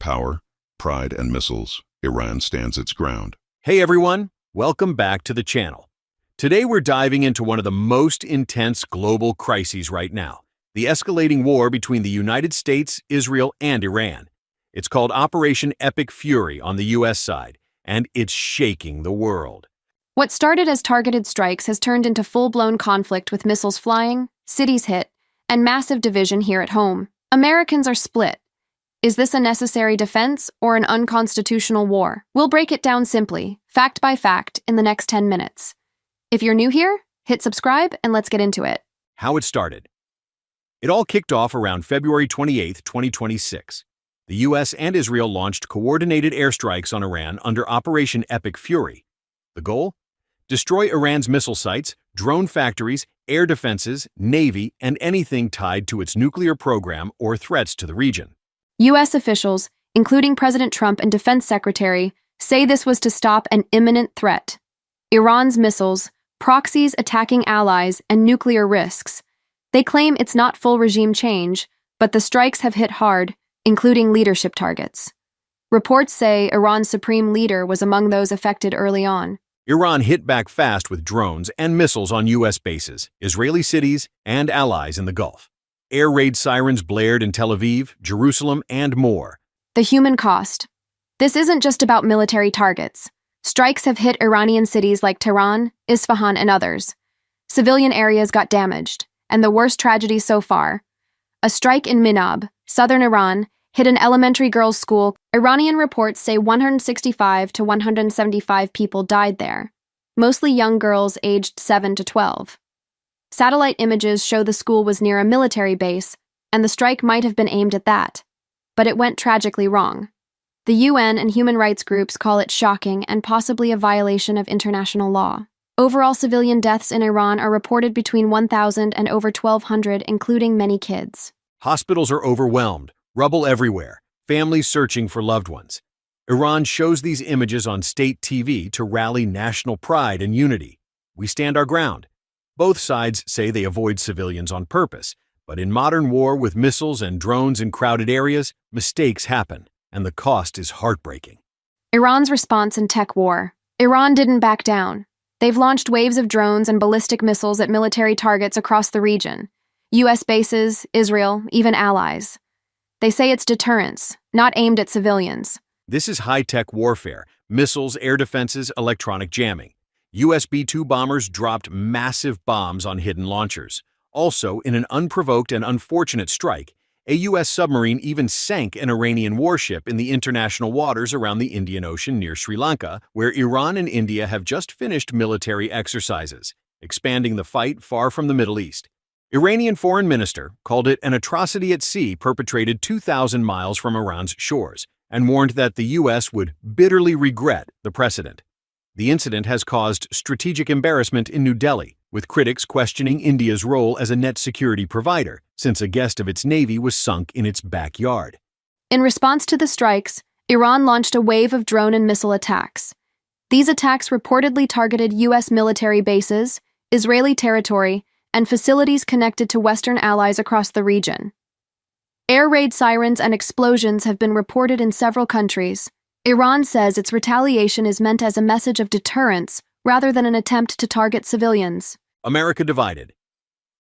power, pride, and missiles, Iran stands its ground. Hey everyone, welcome back to the channel. Today we're diving into one of the most intense global crises right now, the escalating war between the United States, Israel, and Iran. It's called Operation Epic Fury on the US side, and it's shaking the world. What started as targeted strikes has turned into full-blown conflict with missiles flying, cities hit, and massive division here at home. Americans are split. Is this a necessary defense or an unconstitutional war? We'll break it down simply, fact by fact, in the next 10 minutes. If you're new here, hit subscribe and let's get into it. How it started. It all kicked off around February 28, 2026. The US and Israel launched coordinated airstrikes on Iran under Operation Epic Fury. The goal? Destroy Iran's missile sites, drone factories, air defenses, navy, and anything tied to its nuclear program or threats to the region. U.S. officials, including President Trump and Defense Secretary, say this was to stop an imminent threat: Iran's missiles, proxies attacking allies, and nuclear risks. They claim it's not full regime change, but the strikes have hit hard, including leadership targets. Reports say Iran's supreme leader was among those affected early on. Iran hit back fast with drones and missiles on U.S. bases, Israeli cities, and allies in the Gulf. Air raid sirens blared in Tel Aviv, Jerusalem, and more. The human cost. This isn't just about military targets. Strikes have hit Iranian cities like Tehran, Isfahan, and others. Civilian areas got damaged, and the worst tragedy so far: a strike in Minab, southern Iran, hit an elementary girls' school. Iranian reports say 165 to 175 people died there, mostly young girls aged 7 to 12. Satellite images show the school was near a military base, and the strike might have been aimed at that. But it went tragically wrong. The UN and human rights groups call it shocking and possibly a violation of international law. Overall civilian deaths in Iran are reported between 1,000 and over 1,200, including many kids. Hospitals are overwhelmed, rubble everywhere, families searching for loved ones. Iran shows these images on state TV to rally national pride and unity. We stand our ground. Both sides say they avoid civilians on purpose, but in modern war with missiles and drones in crowded areas, mistakes happen, and the cost is heartbreaking. Iran's response in tech war. Iran didn't back down. They've launched waves of drones and ballistic missiles at military targets across the region. U.S. bases, Israel, even allies. They say it's deterrence, not aimed at civilians. This is high-tech warfare: missiles, air defenses, electronic jamming. US B-2 bombers dropped massive bombs on hidden launchers. Also, in an unprovoked and unfortunate strike, a US submarine even sank an Iranian warship in the international waters around the Indian Ocean near Sri Lanka, where Iran and India have just finished military exercises, expanding the fight far from the Middle East. Iranian foreign minister called it an atrocity at sea perpetrated 2,000 miles from Iran's shores, and warned that the US would bitterly regret the precedent. The incident has caused strategic embarrassment in New Delhi, with critics questioning India's role as a net security provider, since a guest of its navy was sunk in its backyard. In response to the strikes, Iran launched a wave of drone and missile attacks. These attacks reportedly targeted U.S. military bases, Israeli territory, and facilities connected to Western allies across the region. Air raid sirens and explosions have been reported in several countries. Iran says its retaliation is meant as a message of deterrence rather than an attempt to target civilians. America divided.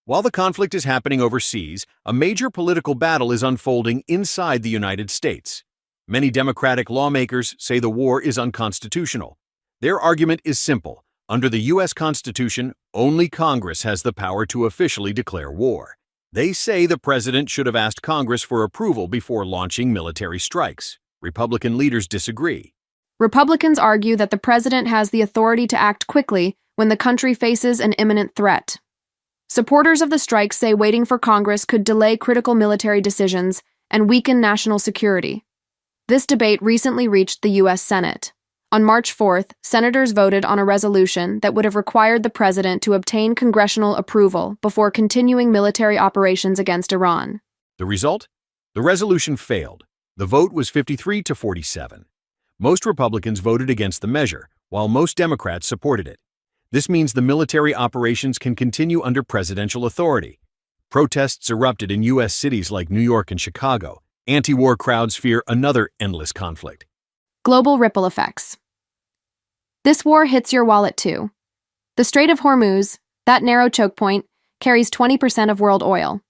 While the conflict is happening overseas, a major political battle is unfolding inside the United States. Many Democratic lawmakers say the war is unconstitutional. Their argument is simple: under the U.S. Constitution, only Congress has the power to officially declare war. They say the president should have asked Congress for approval before launching military strikes. Republican leaders disagree. Republicans argue that the president has the authority to act quickly when the country faces an imminent threat. Supporters of the strikes say waiting for Congress could delay critical military decisions and weaken national security. This debate recently reached the U.S. Senate. On March 4th, senators voted on a resolution that would have required the president to obtain congressional approval before continuing military operations against Iran. The result? The resolution failed. The vote was 53 to 47. Most Republicans voted against the measure, while most Democrats supported it. This means the military operations can continue under presidential authority. Protests erupted in U.S. cities like New York and Chicago, Anti-war crowds fear another endless conflict. Global ripple effects. This war hits your wallet too. The Strait of Hormuz, that narrow choke point, carries 20% of world oil.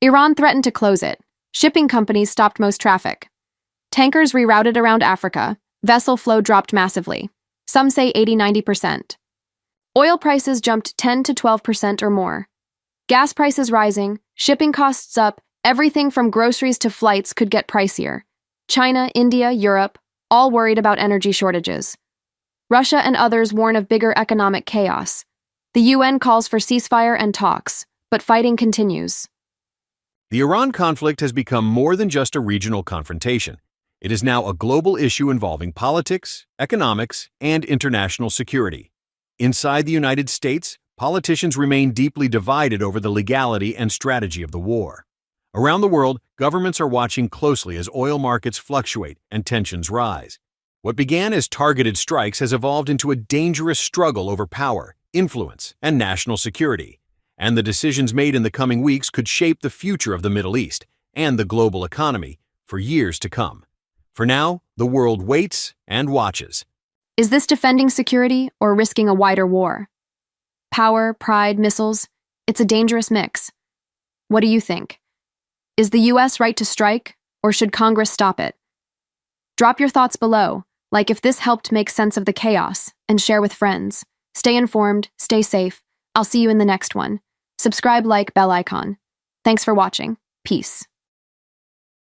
Iran threatened to close it. Shipping companies stopped most traffic. Tankers rerouted around Africa. Vessel flow dropped massively. Some say 80–90%. Oil prices jumped 10 to 12% or more. Gas prices rising, shipping costs up, everything from groceries to flights could get pricier. China, India, Europe, all worried about energy shortages. Russia and others warn of bigger economic chaos. The UN calls for ceasefire and talks, but fighting continues. The Iran conflict has become more than just a regional confrontation. It is now a global issue involving politics, economics, and international security. Inside the United States, politicians remain deeply divided over the legality and strategy of the war. Around the world, governments are watching closely as oil markets fluctuate and tensions rise. What began as targeted strikes has evolved into a dangerous struggle over power, influence, and national security. And the decisions made in the coming weeks could shape the future of the Middle East and the global economy for years to come. For now, the world waits and watches. Is this defending security or risking a wider war? Power, pride, missiles, it's a dangerous mix. What do you think? Is the US right to strike, or should Congress stop it? Drop your thoughts below, like if this helped make sense of the chaos, and share with friends. Stay informed, stay safe. I'll see you in the next one. Subscribe, like, bell icon. Thanks for watching. Peace.